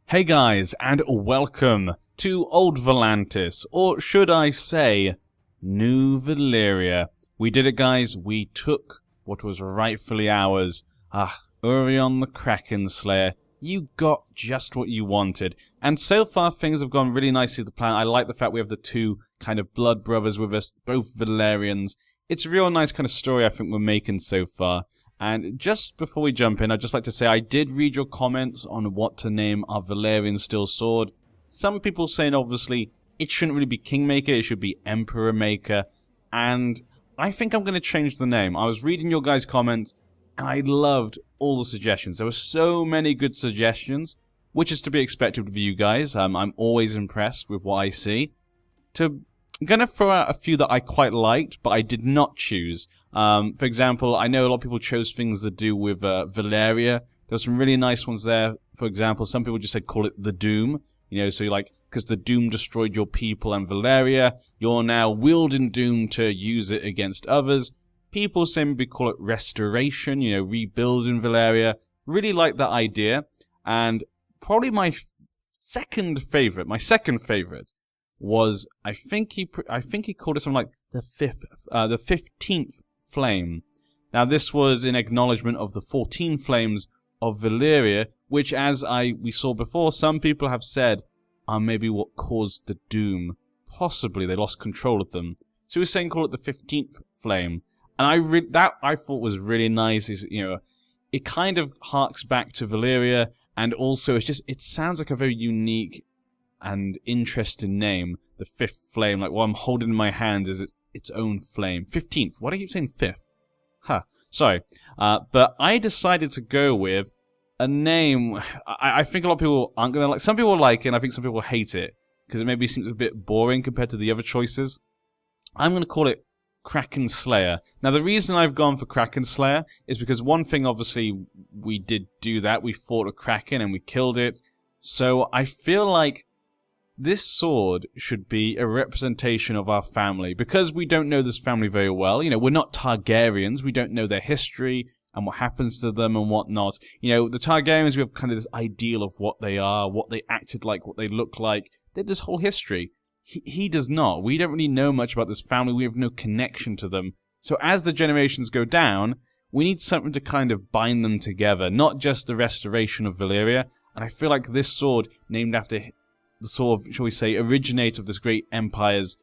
Hey guys, and welcome to Old Volantis, or should I say, New Valyria. We did it, guys. We took what was rightfully ours. Orion the Kraken Slayer. You got just what you wanted. And so far, things have gone really nicely to the plan. I like the fact we have the two kind of blood brothers with us, both Valyrians. It's a real nice kind of story I think we're making so far. And just before we jump in, I'd just like to say I did read your comments on what to name our Valyrian Steel Sword. Some people saying, obviously, it shouldn't really be Kingmaker, it should be Emperor Maker. And I think I'm going to change the name. I was reading your guys' comments, and I loved all the suggestions. There were so many good suggestions, which is to be expected with you guys. I'm always impressed with what I see. I'm going to throw out a few that I quite liked, but I did not choose. For example, I know a lot of people chose things to do with Valyria. There's some really nice ones there. For example, some people just said call it the Doom. You know, so you're like, because the Doom destroyed your people and Valyria, you're now wielding Doom to use it against others. People say maybe call it Restoration, you know, rebuilding Valyria. Really like that idea. And probably my second favorite was, I think he called it something like the 15th Flame. Now this was in acknowledgement of the 14 flames of Valyria, which as we saw before, some people have said are maybe what caused the Doom. Possibly they lost control of them. So he was saying call it the 15th Flame. And I thought was really nice. Is, you know, it kind of harks back to Valyria, and also it sounds like a very unique and interesting name. The 5th Flame, like what I'm holding in my hands is its own flame. 15th. Why do I keep saying 5th? Sorry. But I decided to go with a name. I think a lot of people aren't going to like. Some people like it, and I think some people hate it because it maybe seems a bit boring compared to the other choices. I'm going to call it Kraken Slayer. Now, the reason I've gone for Kraken Slayer is because one thing, obviously, we did do that. We fought a Kraken and we killed it. So I feel like this sword should be a representation of our family, because we don't know this family very well. You know, we're not Targaryens. We don't know their history and what happens to them and whatnot. You know, the Targaryens, we have kind of this ideal of what they are, what they acted like, what they look like. They have this whole history. He does not. We don't really know much about this family. We have no connection to them. So as the generations go down, we need something to kind of bind them together, not just the restoration of Valyria. And I feel like this sword, named after the sort of, shall we say, originator of this great empire's,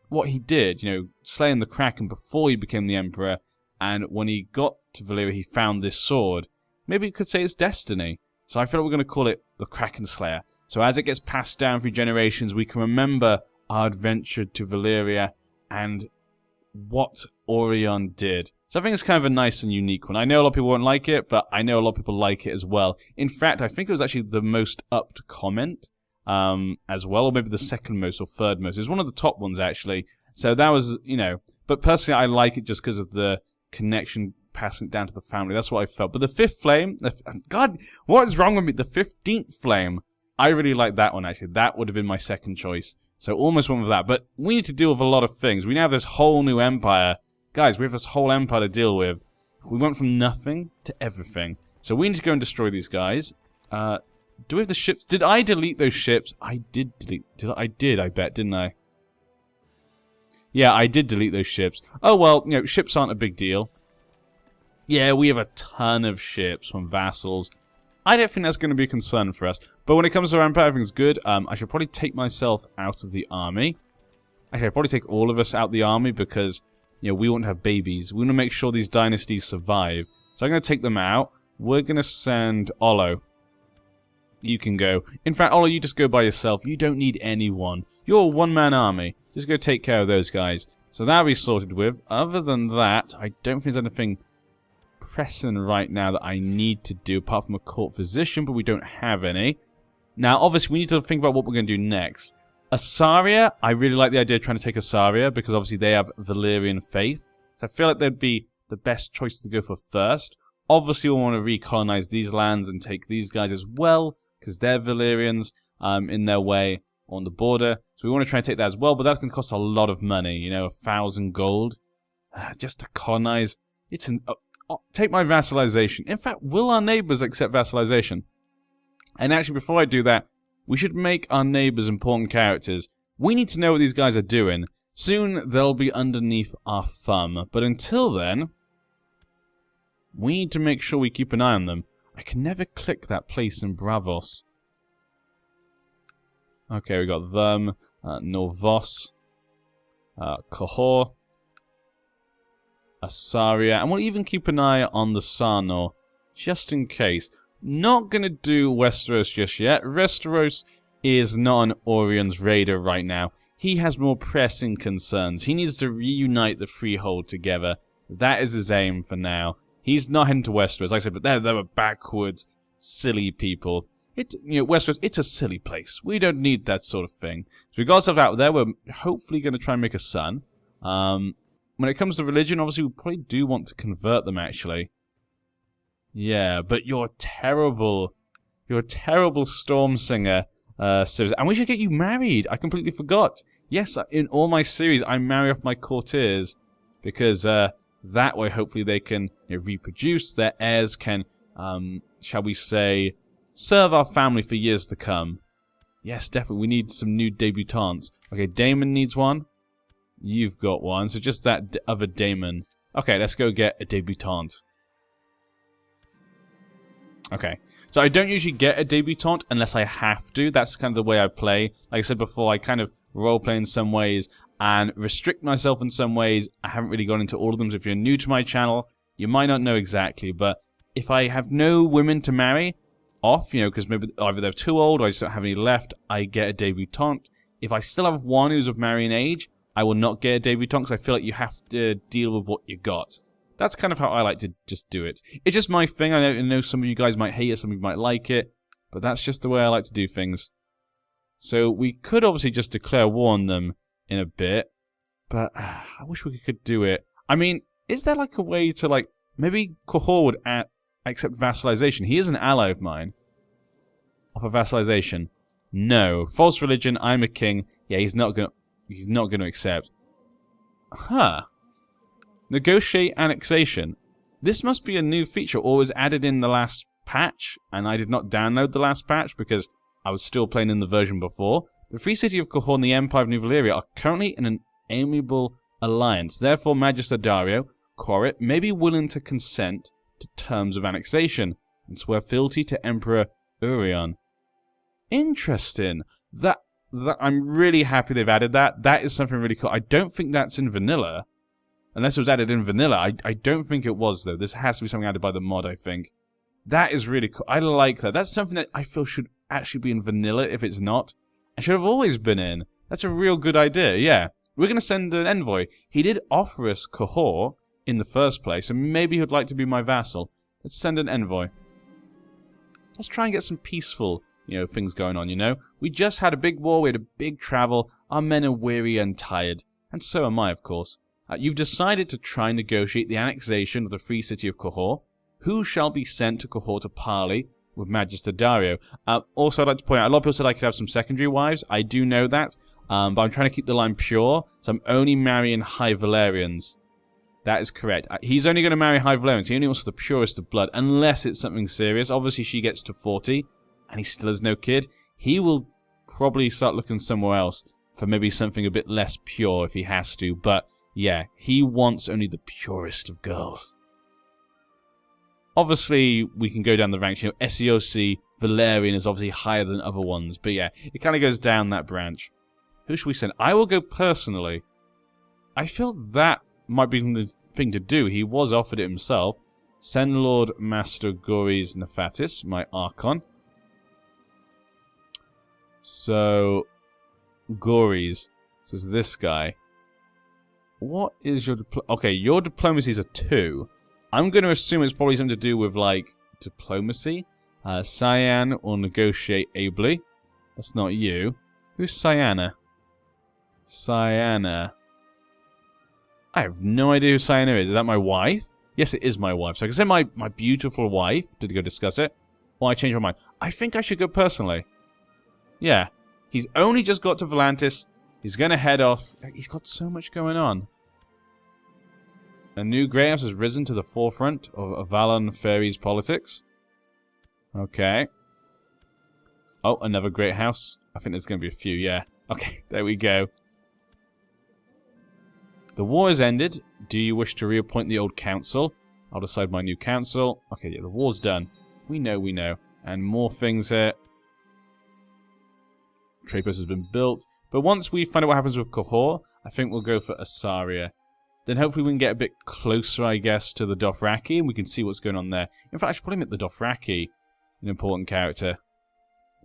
what he did, you know, slaying the Kraken before he became the Emperor, and when he got to Valyria, he found this sword. Maybe you could say it's destiny. So I feel like we're going to call it the Kraken Slayer. So as it gets passed down through generations, we can remember our adventure to Valyria and what Orion did. So I think it's kind of a nice and unique one. I know a lot of people won't like it, but I know a lot of people like it as well. In fact, I think it was actually the most up to comment as well, or maybe the second most or third most. It was one of the top ones, actually. So that was, you know, but personally I like it just because of the connection passing it down to the family. That's what I felt. But the 5th Flame, God, what is wrong with me? The 15th Flame. I really like that one, actually. That would have been my second choice. So almost went with that. But we need to deal with a lot of things. We now have this whole new empire. Guys, we have this whole empire to deal with. We went from nothing to everything. So we need to go and destroy these guys. Do we have the ships? Did I delete those ships? I did delete. I did, I bet, didn't I? Yeah, I did delete those ships. Oh, well, you know, ships aren't a big deal. Yeah, we have a ton of ships from vassals. I don't think that's going to be a concern for us. But when it comes to our empire, everything's good. I should probably take myself out of the army. Actually, I'll probably take all of us out of the army because, you know, we want to have babies. We want to make sure these dynasties survive. So I'm going to take them out. We're going to send Olo. You can go. In fact, Olo, you just go by yourself. You don't need anyone. You're a one-man army. Just go take care of those guys. So that'll be sorted with. Other than that, I don't think there's anything pressing right now that I need to do, apart from a court physician, but we don't have any. Now, obviously, we need to think about what we're going to do next. Asaria, I really like the idea of trying to take Asaria, because obviously they have Valyrian faith. So I feel like they'd be the best choice to go for first. Obviously, we'll want to recolonize these lands and take these guys as well, because they're Valyrians in their way on the border. So we want to try and take that as well, but that's going to cost a lot of money, you know, 1,000 gold. Just to colonize. It's an... take my vassalization. In fact, will our neighbors accept vassalization? And actually, before I do that, we should make our neighbors important characters. We need to know what these guys are doing. Soon, they'll be underneath our thumb. But until then, we need to make sure we keep an eye on them. I can never click that place in Bravos. Okay, we got them, Norvos, Kahor, Asaria, and we'll even keep an eye on the Sarnor, just in case. Not gonna do Westeros just yet. Westeros is not on Orion's radar right now. He has more pressing concerns. He needs to reunite the Freehold together. That is his aim for now. He's not heading to Westeros, like I said, but they were backwards, silly people. Westeros, it's a silly place. We don't need that sort of thing. So we got ourselves out there. We're hopefully going to try and make a son. When it comes to religion, obviously, we probably do want to convert them, actually. Yeah, but you're terrible. You're a terrible storm singer, Sirius. And we should get you married. I completely forgot. Yes, in all my series, I marry off my courtiers. Because that way, hopefully, they can reproduce. Their heirs can, shall we say, serve our family for years to come. Yes, definitely. We need some new debutantes. Okay, Daemon needs one. You've got one. So just that other Daemon. Okay, let's go get a debutante. Okay. So I don't usually get a debutante unless I have to. That's kind of the way I play. Like I said before, I kind of roleplay in some ways and restrict myself in some ways. I haven't really gone into all of them. So if you're new to my channel, you might not know exactly. But if I have no women to marry off, because maybe either they're too old or I just don't have any left, I get a debutante. If I still have one who's of marrying age, I will not get a debutante because I feel like you have to deal with what you got. That's kind of how I like to just do it. It's just my thing. I know some of you guys might hate it, some of you might like it, but that's just the way I like to do things. So we could obviously just declare war on them in a bit, but I wish we could do it. I mean, is there like a way to like, maybe Kahor would accept vassalization? He is an ally of mine. Offer vassalization. No. False religion, I'm a king. Yeah, he's not gonna accept. Huh. Negotiate annexation. This must be a new feature or was added in the last patch, and I did not download the last patch because I was still playing in the version before. The Free City of Kahor and the Empire of New Valyria are currently in an amiable alliance. Therefore, Magister Dario Korit may be willing to consent to terms of annexation and swear fealty to Emperor Urion. Interesting. That I'm really happy they've added that. That is something really cool. I don't think that's in vanilla. Unless it was added in vanilla. I don't think it was, though. This has to be something added by the mod, I think. That is really cool. I like that. That's something that I feel should actually be in vanilla if it's not. It should have always been in. That's a real good idea, yeah. We're going to send an envoy. He did offer us Kahor in the first place, and maybe he would like to be my vassal. Let's send an envoy. Let's try and get some peaceful, things going on, We just had a big war, we had a big travel, our men are weary and tired. And so am I, of course. You've decided to try and negotiate the annexation of the Free City of Kahor. Who shall be sent to Kahor to parley with Magister Dario? Also, I'd like to point out, a lot of people said I could have some secondary wives. I do know that, but I'm trying to keep the line pure, so I'm only marrying High Valyrians. That is correct. He's only going to marry High Valyrians. He only wants the purest of blood, unless it's something serious. Obviously, she gets to 40, and he still has no kid. He will probably start looking somewhere else for maybe something a bit less pure if he has to, but yeah, he wants only the purest of girls. Obviously, we can go down the ranks. SEOC, Valyrian is obviously higher than other ones. But yeah, it kind of goes down that branch. Who should we send? I will go personally. I feel that might be the thing to do. He was offered it himself. Send Lord Master Goris Nephatis, my Archon. So, Goris. So it's this guy. What is your okay, your diplomacy is a 2. I'm going to assume it's probably something to do with, like, diplomacy. Cyan will negotiate ably. That's not you. Who's Cyana? Cyana. I have no idea who Cyana is. Is that my wife? Yes, it is my wife. So I can send my beautiful wife to go discuss it. Or I change my mind. I think I should go personally. Yeah. He's only just got to Volantis. He's going to head off. He's got so much going on. A new Grey House has risen to the forefront of Avalon Fairies politics. Okay. Oh, another great house. I think there's going to be a few, yeah. Okay, there we go. The war has ended. Do you wish to reappoint the old council? I'll decide my new council. Okay, yeah, the war's done. We know, we know. And more things here. Trade post has been built. But once we find out what happens with Kahor, I think we'll go for Asaria. Then hopefully we can get a bit closer, I guess, to the Dothraki, and we can see what's going on there. In fact, I should put him at the Dothraki. An important character.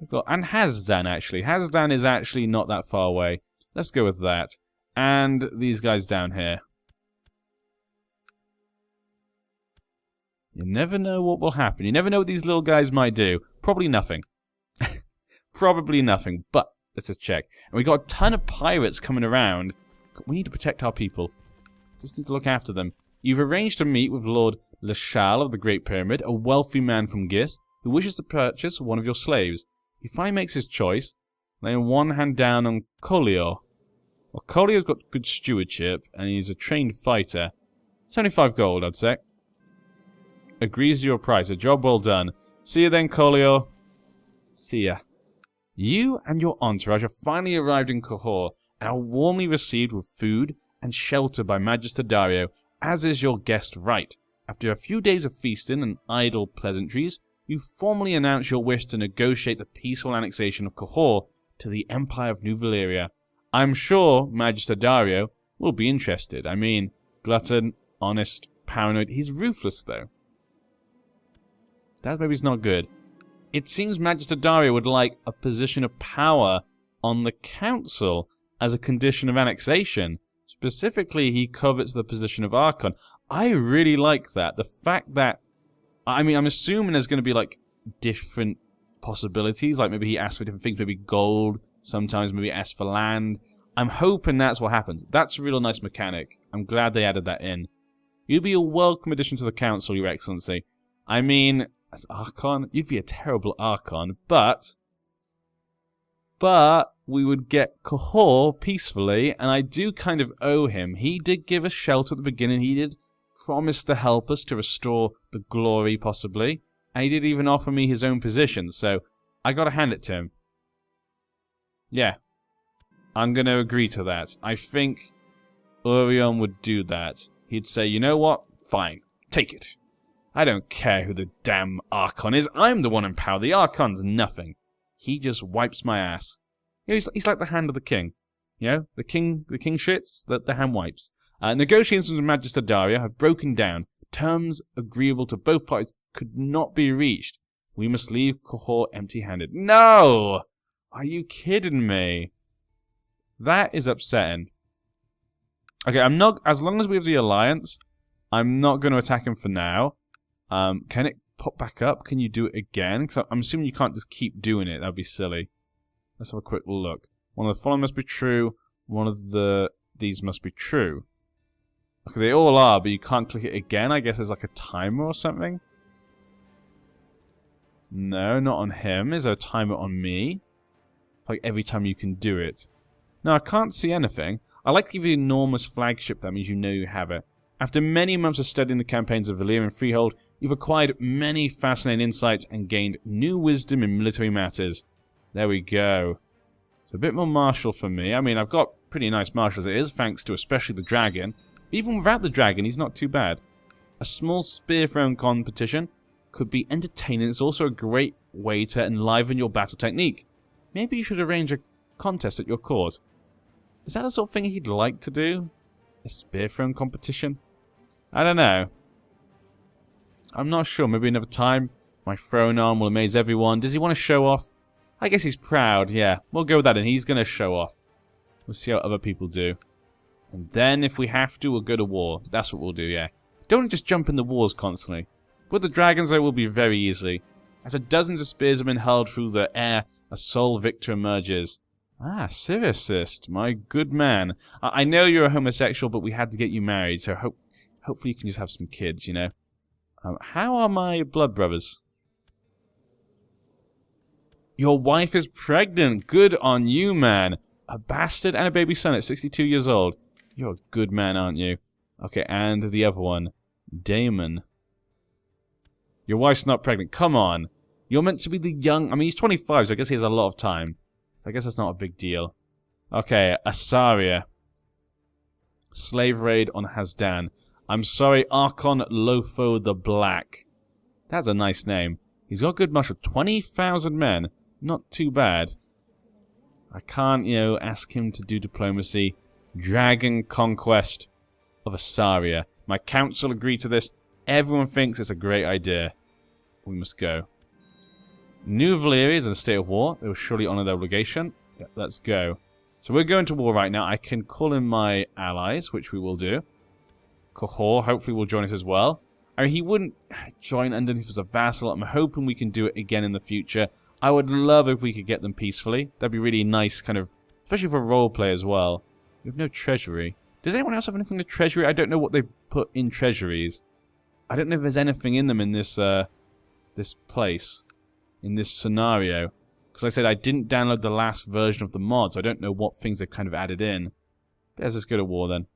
We've got, and Hazdan, actually. Hazdan is actually not that far away. Let's go with that. And these guys down here. You never know what will happen. You never know what these little guys might do. Probably nothing. Probably nothing, but let's just check. And we got a ton of pirates coming around. We need to protect our people. Just need to look after them. You've arranged to meet with Lord Lashal of the Great Pyramid, a wealthy man from Gis, who wishes to purchase one of your slaves. He finally makes his choice, laying one hand down on Collier. Well, Collier's got good stewardship, and he's a trained fighter. 75 gold, I'd say. Agrees to your price. A job well done. See you then, Collier. See ya. You and your entourage have finally arrived in Kahor, and are warmly received with food and shelter by Magister Dario, as is your guest right. After a few days of feasting and idle pleasantries, you formally announce your wish to negotiate the peaceful annexation of Kahor to the Empire of New Valyria. I'm sure Magister Dario will be interested. I mean, glutton, honest, paranoid. He's ruthless, though. That maybe's not good. It seems Magister Dario would like a position of power on the council as a condition of annexation. Specifically, he covets the position of Archon. I really like that. The fact that... I mean, I'm assuming there's going to be, like, different possibilities. Like, maybe he asks for different things. Maybe gold. Sometimes maybe asks for land. I'm hoping that's what happens. That's a real nice mechanic. I'm glad they added that in. You'd be a welcome addition to the council, Your Excellency. I mean, as Archon, you'd be a terrible Archon, but we would get Kahor peacefully, and I do kind of owe him. He did give us shelter at the beginning. He did promise to help us to restore the glory, possibly. And he did even offer me his own position, so I gotta hand it to him. Yeah. I'm gonna agree to that. I think Orion would do that. He'd say, you know what? Fine. Take it. I don't care who the damn Archon is. I'm the one in power. The Archon's nothing. He just wipes my ass. You know, he's like the hand of the king. You know, the king shits, the hand wipes. Negotiations with Magister Dario have broken down. Terms agreeable to both parties could not be reached. We must leave Kahor empty-handed. No! Are you kidding me? That is upsetting. Okay, I'm not... As long as we have the alliance, I'm not going to attack him for now. Can it pop back up? Can you do it again? Because I'm assuming you can't just keep doing it. That would be silly. Let's have a quick look. One of the following must be true. One of these must be true. Okay, they all are, but you can't click it again. I guess there's like a timer or something. No, not on him. Is there a timer on me? Like every time you can do it. No, I can't see anything. I like to give you enormous flagship. That means you know you have it. After many months of studying the campaigns of Valyrian Freehold, you've acquired many fascinating insights and gained new wisdom in military matters. There we go. It's a bit more martial for me. I mean, I've got pretty nice martials as it is, thanks to especially the dragon. Even without the dragon, he's not too bad. A small spear throwing competition could be entertaining. It's also a great way to enliven your battle technique. Maybe you should arrange a contest at your court. Is that the sort of thing he'd like to do? A spear throwing competition? I don't know. I'm not sure. Maybe another time. My throwing arm will amaze everyone. Does he want to show off? I guess he's proud, yeah. We'll go with that, and he's going to show off. We'll see how other people do. And then, if we have to, we'll go to war. That's what we'll do, yeah. Don't just jump in the wars constantly. With the dragons, though, will be very easily. After dozens of spears have been hurled through the air, a sole victor emerges. Ah, Siricist, my good man. I know you're a homosexual, but we had to get you married, so hopefully you can just have some kids, you know. How are my blood brothers? Your wife is pregnant. Good on you, man. A bastard and a baby son at 62 years old. You're a good man, aren't you? Okay, and the other one. Damon. Your wife's not pregnant. Come on. You're meant to be the young... I mean, he's 25, so I guess he has a lot of time. So I guess that's not a big deal. Okay, Asaria. Slave raid on Hazdan. I'm sorry, Archon Lofo the Black. That's a nice name. He's got good muscle. 20,000 men. Not too bad. I can't, you know, ask him to do diplomacy. Dragon conquest of Asaria. My council agreed to this. Everyone thinks it's a great idea. We must go. New Valyria is in a state of war. They will surely honor their obligation. Yeah, let's go. So we're going to war right now. I can call in my allies, which we will do. Kahor hopefully will join us as well. I mean, he wouldn't join underneath as a vassal. I'm hoping we can do it again in the future. I would love if we could get them peacefully. That'd be really nice, kind of, especially for roleplay as well. We have no treasury. Does anyone else have anything in treasury? I don't know what they put in treasuries. I don't know if there's anything in them in this this place, in this scenario. Because like I said, I didn't download the last version of the mod, so I don't know what things they've kind of added in. But let's just go to war then.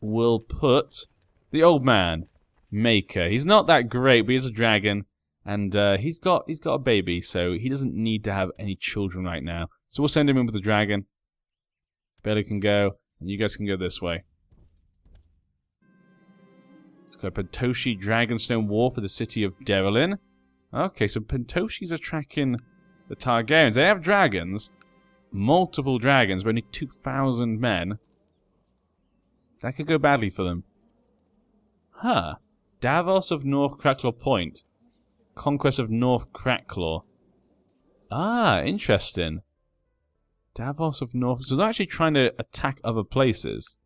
We'll put the old man, Maker. He's not that great, but he's a dragon. And he's got a baby, so he doesn't need to have any children right now. So we'll send him in with the dragon. Belly can go, and you guys can go this way. Let's go Pentoshi Dragonstone War for the city of Derelin. Okay, so Pentoshis are tracking the Targaryens. They have dragons. Multiple dragons, but only 2,000 men. That could go badly for them. Huh. Davos of North Cracklaw Point. Conquest of North Cracklaw. Ah, interesting. Davos of North... So they're actually trying to attack other places.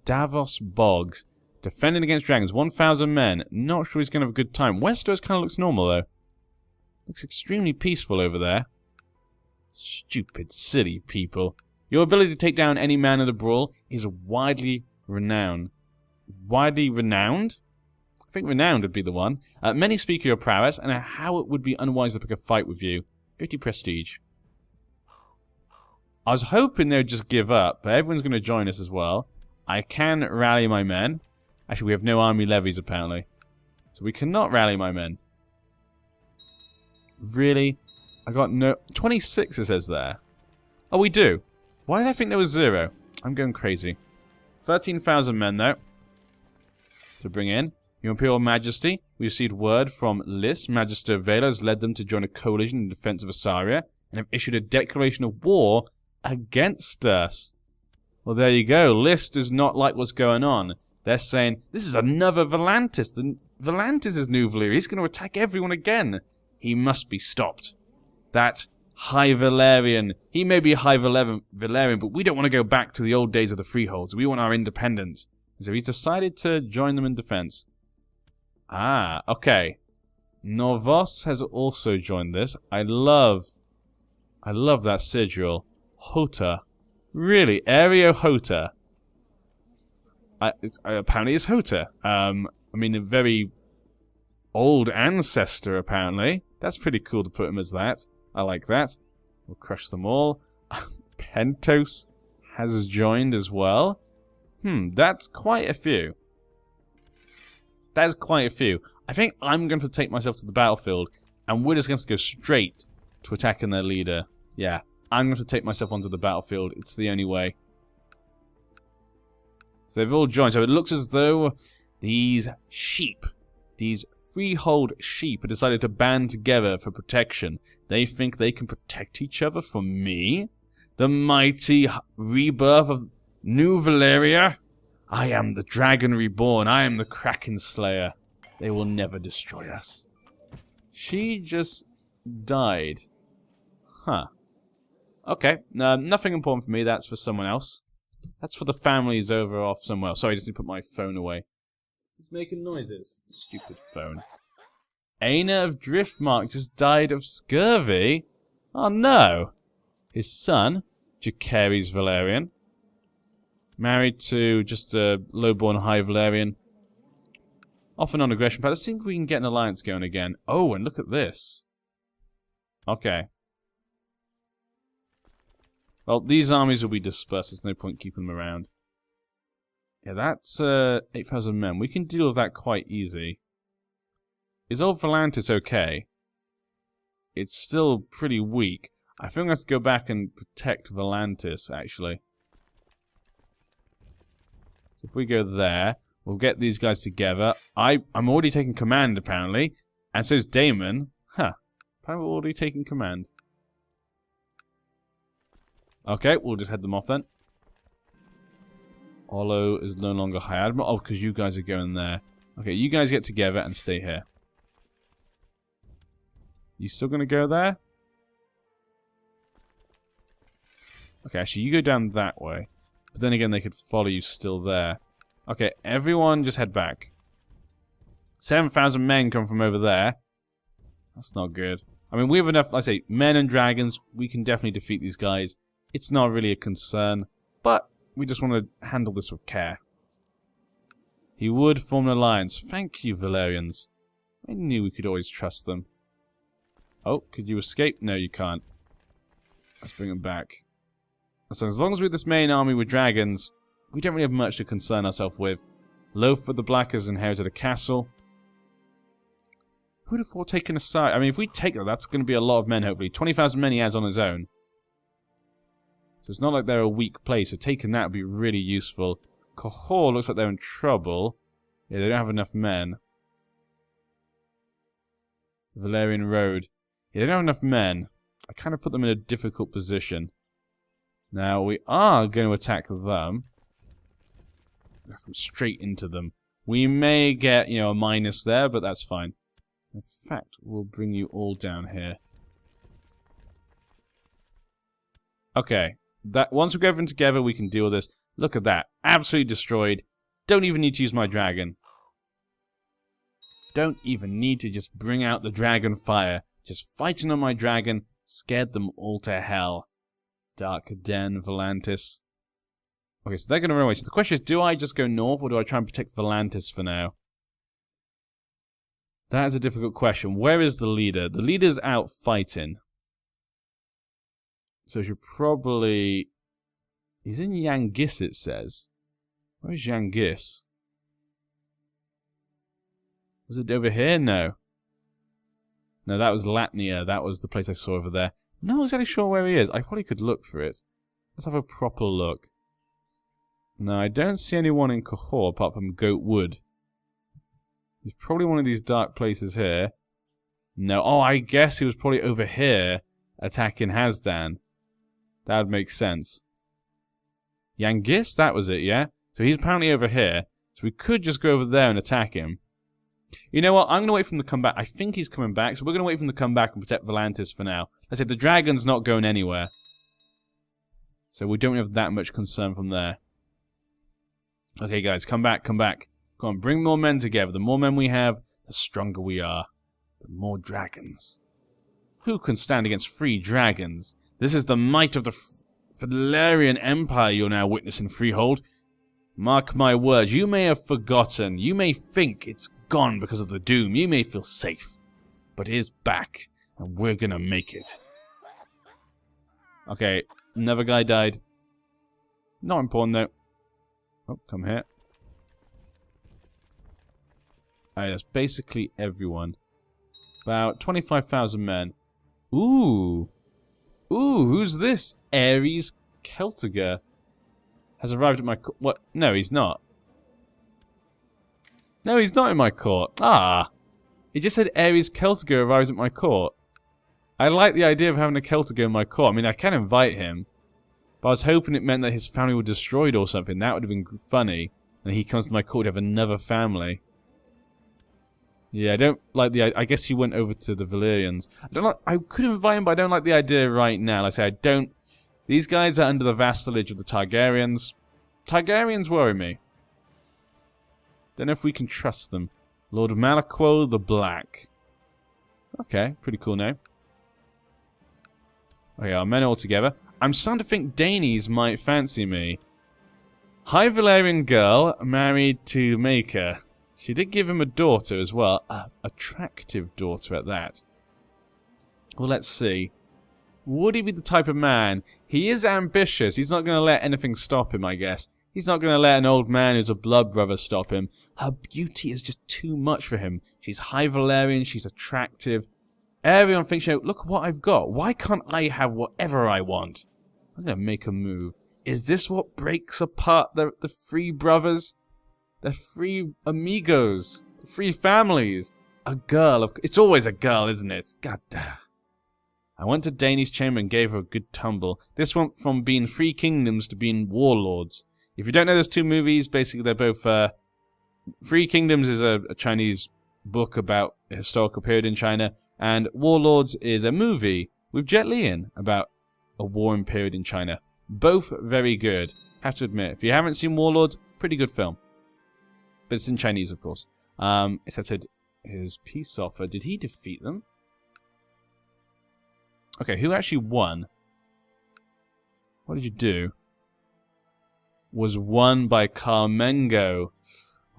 Davos Bogs. Defending against dragons. 1,000 men. Not sure he's going to have a good time. Westeros kind of looks normal, though. Looks extremely peaceful over there. Stupid, silly people. Your ability to take down any man in the brawl is widely renowned. Widely renowned? I think renowned would be the one. Many speak of your prowess and how it would be unwise to pick a fight with you. 50 prestige. I was hoping they would just give up, but everyone's going to join us as well. I can rally my men. Actually, we have no army levies, apparently. So we cannot rally my men. Really? I got no... 26, it says there. Oh, we do. Why did I think there was 0? I'm going crazy. 13,000 men, though, to bring in. Your Imperial Majesty, we received word from Lys. Magister Vela has led them to join a coalition in defense of Asaria and have issued a declaration of war against us. Well, there you go. Lys does not like what's going on. They're saying, this is another Volantis. Volantis is New Valyria. He's going to attack everyone again. He must be stopped. That High Valyrian. He may be High Valyrian, but we don't want to go back to the old days of the freeholds. We want our independence. So he's decided to join them in defense. Ah, okay. Norvos has also joined this. I love that sigil. Hota. Really? Aereo Hota. Apparently it's Hota. I mean, a very old ancestor, apparently. That's pretty cool to put him as that. I like that. We'll crush them all. Pentos has joined as well. That's quite a few. That is quite a few. I think I'm going to take myself to the battlefield, and we're just going to go straight to attacking their leader. Yeah, I'm going to take myself onto the battlefield. It's the only way. So they've all joined. So it looks as though these sheep, these freehold sheep, have decided to band together for protection. They think they can protect each other from me? The mighty rebirth of New Valyria? I am the dragon reborn. I am the Kraken Slayer. They will never destroy us. She just died. Huh. Okay. Nothing important for me. That's for someone else. That's for the families over off somewhere else. Sorry, I just need to put my phone away. It's making noises. Stupid phone. Aina of Driftmark just died of scurvy? Oh no. His son, Jacary's Valyrian. Married to just a lowborn High Valyrian. Off and on aggression path. Let's see if we can get an alliance going again. Oh, and look at this. Okay. Well, these armies will be dispersed. There's no point keeping them around. Yeah, that's 8,000 men. We can deal with that quite easy. Is old Volantis okay? It's still pretty weak. I think I have to go back and protect Volantis, actually. So if we go there, we'll get these guys together. I'm already taking command, apparently. And so is Damon. Huh. Apparently we're already taking command. Okay, we'll just head them off then. Olo is no longer High Admiral. Oh, because you guys are going there. Okay, you guys get together and stay here. You still going to go there? Okay, actually, you go down that way. But then again, they could follow you still there. Okay, everyone just head back. 7,000 men come from over there. That's not good. I mean, we have enough, like I say, men and dragons. We can definitely defeat these guys. It's not really a concern. But we just want to handle this with care. He would form an alliance. Thank you, Valyrians. I knew we could always trust them. Oh, could you escape? No, you can't. Let's bring him back. So as long as we're this main army with dragons, we don't really have much to concern ourselves with. Loaf of the Black has inherited a castle. Who would have thought taking Asaria? I mean, if we take that, that's going to be a lot of men, hopefully. 20,000 men he has on his own. So it's not like they're a weak place, so taking that would be really useful. Kahor looks like they're in trouble. Yeah, they don't have enough men. Valyrian Road. Yeah, they don't have enough men. I kind of put them in a difficult position. Now, we are going to attack them. Come straight into them. We may get, you know, a minus there, but that's fine. In fact, we'll bring you all down here. Okay. Once we get everything together, we can deal with this. Look at that. Absolutely destroyed. Don't even need to use my dragon. Don't even need to just bring out the dragon fire. Just fighting on my dragon scared them all to hell. Dark Den, Volantis. Okay, so they're going to run away. So the question is, do I just go north, or do I try and protect Volantis for now? That is a difficult question. Where is the leader? The leader's out fighting. So I should probably... He's in Yangis, it says. Where's Yangis? Was it over here? No. No, that was Latnia. That was the place I saw over there. I'm not exactly sure where he is. I probably could look for it. Let's have a proper look. No, I don't see anyone in Kahor apart from Goatwood. He's probably one of these dark places here. No. Oh, I guess he was probably over here attacking Hazdan. That would make sense. Yangis? That was it, yeah? So he's apparently over here. So we could just go over there and attack him. You know what? I'm going to wait for him to come back. I think he's coming back, so we're going to wait for him to come back and protect Volantis for now. I said the dragon's not going anywhere. So we don't have that much concern from there. Okay, guys, come back, come back. Come on, bring more men together. The more men we have, the stronger we are. The more dragons. Who can stand against 3 dragons? This is the might of the Valyrian Empire you're now witnessing, Freehold. Mark my words, you may have forgotten. You may think it's gone because of the doom. You may feel safe. But it is back, and we're gonna make it. Okay, another guy died. Not important, though. Oh, come here. Alright, that's basically everyone. About 25,000 men. Ooh! Ooh, who's this? Ares Celtiger has arrived at my court. What? No, he's not. No, he's not in my court. Ah! He just said Ares Celtiger arrived at my court. I like the idea of having a Celtiger in my court. I mean, I can invite him. But I was hoping it meant that his family were destroyed or something. That would have been funny. And he comes to my court to have another family. Yeah, I don't like the... I guess he went over to the Valyrians. I could invite him, but I don't like the idea right now. Like I say, I don't... These guys are under the vassalage of the Targaryens. Targaryens worry me. Don't know if we can trust them. Lord Malakwo the Black. Okay, pretty cool name. Okay, our men all together. I'm starting to think Danes might fancy me. High Valyrian girl married to Maker. She did give him a daughter as well. Attractive daughter at that. Well, let's see. Would he be the type of man? He is ambitious. He's not going to let anything stop him, I guess. He's not going to let an old man who's a blood brother stop him. Her beauty is just too much for him. She's high Valyrian, she's attractive. Everyone thinks, look what I've got. Why can't I have whatever I want? I'm going to make a move. Is this what breaks apart the three brothers? The three amigos? The three families? A girl. It's always a girl, isn't it? God damn. I went to Dany's chamber and gave her a good tumble. This went from being three kingdoms to being warlords. If you don't know those two movies, basically they're both... Three Kingdoms is a Chinese book about a historical period in China, and Warlords is a movie with Jet Li in about a warring period in China. Both very good, have to admit. If you haven't seen Warlords, pretty good film. But it's in Chinese, of course. Accepted his peace offer. Did he defeat them? Okay, who actually won? What did you do? Was won by Carmengo.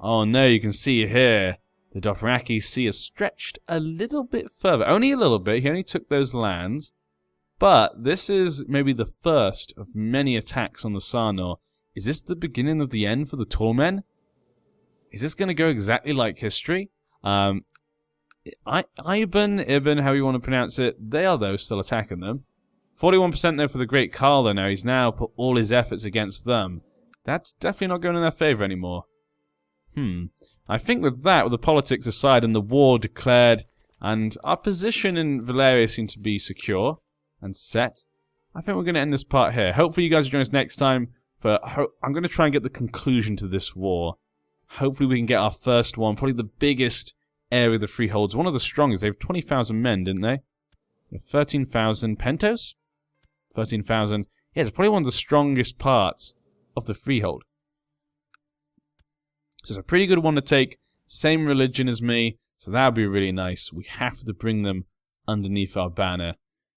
Oh no, you can see here, the Dothraki Sea is stretched a little bit further. Only a little bit, he only took those lands. But this is maybe the first of many attacks on the Sarnor. Is this the beginning of the end for the Tallmen? Is this going to go exactly like history? Ibn, how you want to pronounce it, they are though still attacking them. 41% though for the Great Khal now, he's now put all his efforts against them. That's definitely not going in their favour anymore. I think with that, with the politics aside and the war declared, and our position in Valyria seems to be secure and set, I think we're going to end this part here. Hopefully you guys will join us next time. I'm going to try and get the conclusion to this war. Hopefully we can get our first one, probably the biggest area the Freeholds, one of the strongest. They have 20,000 men, didn't they? 13,000 Pentos? 13,000. Yeah, it's probably one of the strongest parts of the Freehold. So it's a pretty good one to take. Same religion as me, so that would be really nice. We have to bring them underneath our banner.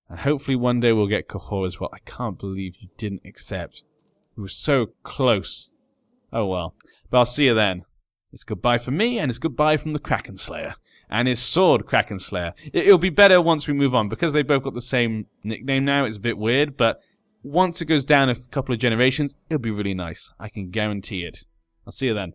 And hopefully one day we'll get Kahor as well. I can't believe you didn't accept. We were so close. Oh well. But I'll see you then. It's goodbye from me, and it's goodbye from the Kraken Slayer. And his sword, Kraken Slayer. It'll be better once we move on, because they've both got the same nickname now. It's a bit weird, but once it goes down a couple of generations, it'll be really nice. I can guarantee it. I'll see you then.